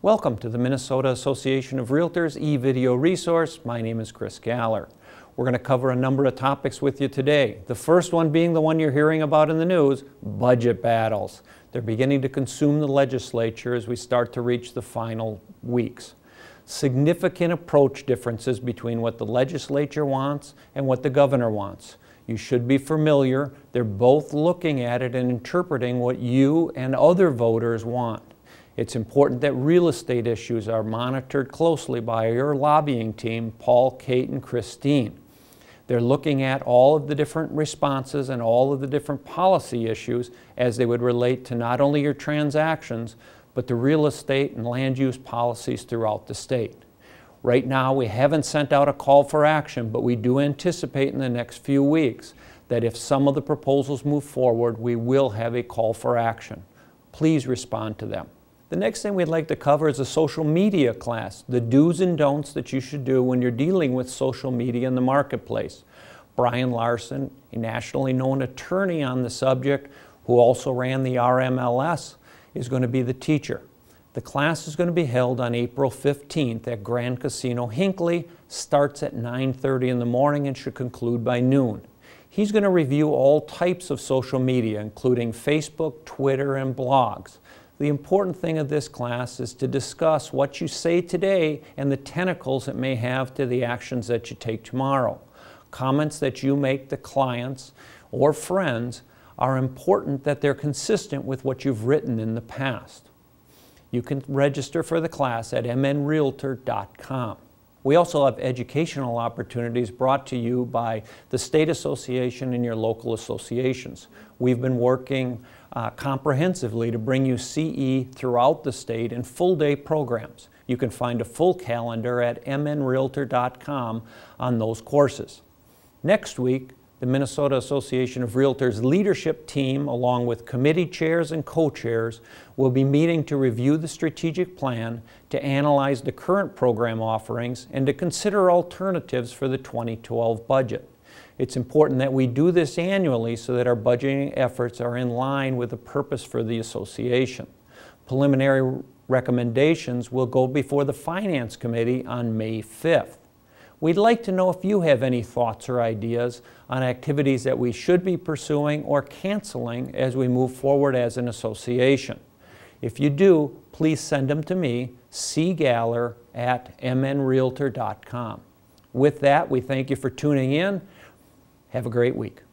Welcome to the Minnesota Association of Realtors e-video resource. My name is Chris Galler. We're going to cover a number of topics with you today. The first one being the one you're hearing about in the news, budget battles. They're beginning to consume the legislature as we start to reach the final weeks. Significant approach differences between what the legislature wants and what the governor wants. You should be familiar. They're both looking at it and interpreting what you and other voters want. It's important that real estate issues are monitored closely by your lobbying team, Paul, Kate, and Christine. They're looking at all of the different responses and all of the different policy issues as they would relate to not only your transactions, but the real estate and land use policies throughout the state. Right now, we haven't sent out a call for action, but we do anticipate in the next few weeks that if some of the proposals move forward, we will have a call for action. Please respond to them. The next thing we'd like to cover is a social media class, the do's and don'ts that you should do when you're dealing with social media in the marketplace. Brian Larson, a nationally known attorney on the subject who also ran the RMLS, is going to be the teacher. The class is going to be held on April 15th at Grand Casino Hinckley, starts at 9:30 in the morning and should conclude by noon. He's going to review all types of social media, including Facebook, Twitter, and blogs. The important thing of this class is to discuss what you say today and the tentacles it may have to the actions that you take tomorrow. Comments that you make to clients or friends are important that they're consistent with what you've written in the past. You can register for the class at mnrealtor.com. We also have educational opportunities brought to you by the State Association and your local associations. We've been working comprehensively to bring you CE throughout the state in full-day programs. You can find a full calendar at mnrealtor.com on those courses. Next week, the Minnesota Association of Realtors leadership team, along with committee chairs and co-chairs, will be meeting to review the strategic plan, to analyze the current program offerings, and to consider alternatives for the 2012 budget. It's important that we do this annually so that our budgeting efforts are in line with the purpose for the association. Preliminary recommendations will go before the Finance Committee on May 5th. We'd like to know if you have any thoughts or ideas on activities that we should be pursuing or canceling as we move forward as an association. If you do, please send them to me, cgaller@mnrealtor.com. With that, we thank you for tuning in. Have a great week.